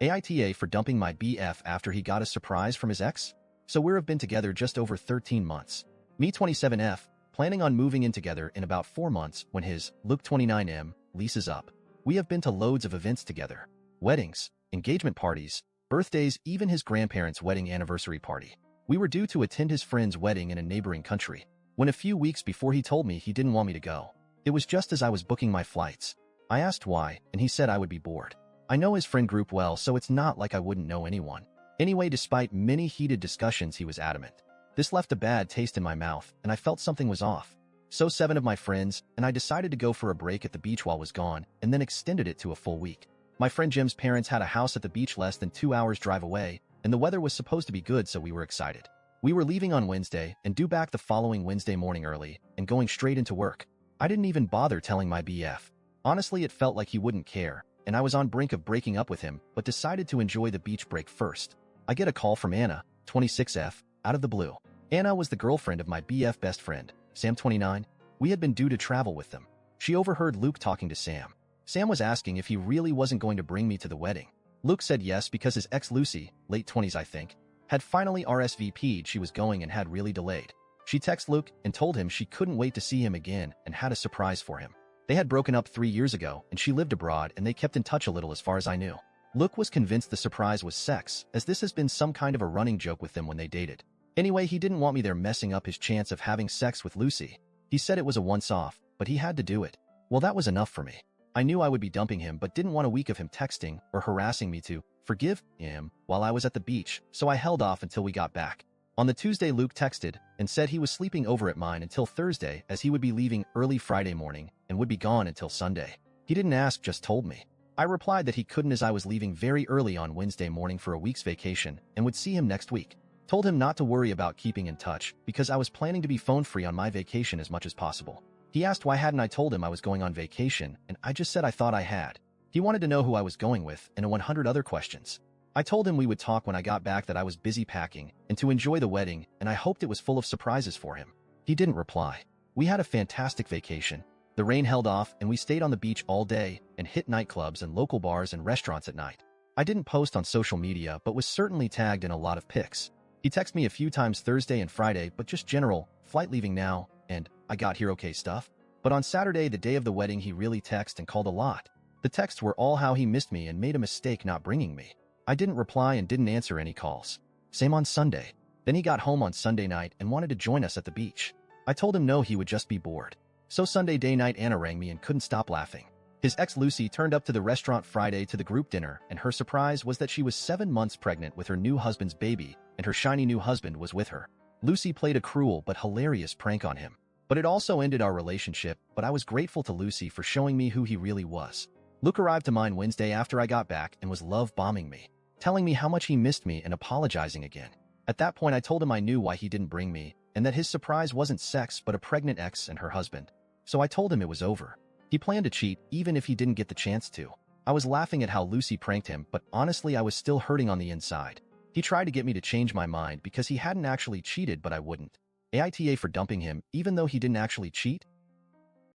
AITA for dumping my BF after he got a surprise from his ex? So we've been together just over 13 months. Me 27F, planning on moving in together in about 4 months when his Luke 29M lease is up. We have been to loads of events together. Weddings, engagement parties, birthdays, even his grandparents' wedding anniversary party. We were due to attend his friend's wedding in a neighboring country, when a few weeks before he told me he didn't want me to go. It was just as I was booking my flights. I asked why, and he said I would be bored. I know his friend group well, so it's not like I wouldn't know anyone. Anyway, despite many heated discussions, he was adamant. This left a bad taste in my mouth, and I felt something was off. So 7 of my friends and I decided to go for a break at the beach while I was gone, and then extended it to a full week. My friend Jim's parents had a house at the beach less than 2 hours drive away, and the weather was supposed to be good, so we were excited. We were leaving on Wednesday and due back the following Wednesday morning early and going straight into work. I didn't even bother telling my BF. Honestly, it felt like he wouldn't care, and I was on brink of breaking up with him, but decided to enjoy the beach break first. I get a call from Anna, 26F, out of the blue. Anna was the girlfriend of my BF best friend, Sam 29. We had been due to travel with them. She overheard Luke talking to Sam. Sam was asking if he really wasn't going to bring me to the wedding. Luke said yes because his ex Lucy, late 20s I think, had finally RSVP'd she was going and had really delayed. She texted Luke and told him she couldn't wait to see him again and had a surprise for him. They had broken up 3 years ago and she lived abroad and they kept in touch a little as far as I knew. Luke was convinced the surprise was sex, as this has been some kind of a running joke with them when they dated. Anyway, he didn't want me there messing up his chance of having sex with Lucy. He said it was a once-off, but he had to do it. Well, that was enough for me. I knew I would be dumping him but didn't want a week of him texting or harassing me to forgive him while I was at the beach, so I held off until we got back. On the Tuesday, Luke texted and said he was sleeping over at mine until Thursday as he would be leaving early Friday morning and would be gone until Sunday. He didn't ask, just told me. I replied that he couldn't as I was leaving very early on Wednesday morning for a week's vacation and would see him next week. Told him not to worry about keeping in touch because I was planning to be phone-free on my vacation as much as possible. He asked why hadn't I told him I was going on vacation, and I just said I thought I had. He wanted to know who I was going with and 100 other questions. I told him we would talk when I got back, that I was busy packing and to enjoy the wedding, and I hoped it was full of surprises for him. He didn't reply. We had a fantastic vacation. The rain held off and we stayed on the beach all day and hit nightclubs and local bars and restaurants at night. I didn't post on social media but was certainly tagged in a lot of pics. He texted me a few times Thursday and Friday, but just general, flight leaving now, and I got here okay stuff. But on Saturday, the day of the wedding, he really texted and called a lot. The texts were all how he missed me and made a mistake not bringing me. I didn't reply and didn't answer any calls. Same on Sunday. Then he got home on Sunday night and wanted to join us at the beach. I told him no, he would just be bored. So Sunday day night, Anna rang me and couldn't stop laughing. His ex Lucy turned up to the restaurant Friday to the group dinner, and her surprise was that she was 7 months pregnant with her new husband's baby, and her shiny new husband was with her. Lucy played a cruel but hilarious prank on him. But it also ended our relationship, but I was grateful to Lucy for showing me who he really was. Luke arrived to mine Wednesday after I got back and was love-bombing me, telling me how much he missed me and apologizing again. At that point, I told him I knew why he didn't bring me, and that his surprise wasn't sex but a pregnant ex and her husband. So I told him it was over. He planned to cheat even if he didn't get the chance to. I was laughing at how Lucy pranked him, but honestly I was still hurting on the inside. He tried to get me to change my mind because he hadn't actually cheated, but I wouldn't. AITA for dumping him even though he didn't actually cheat?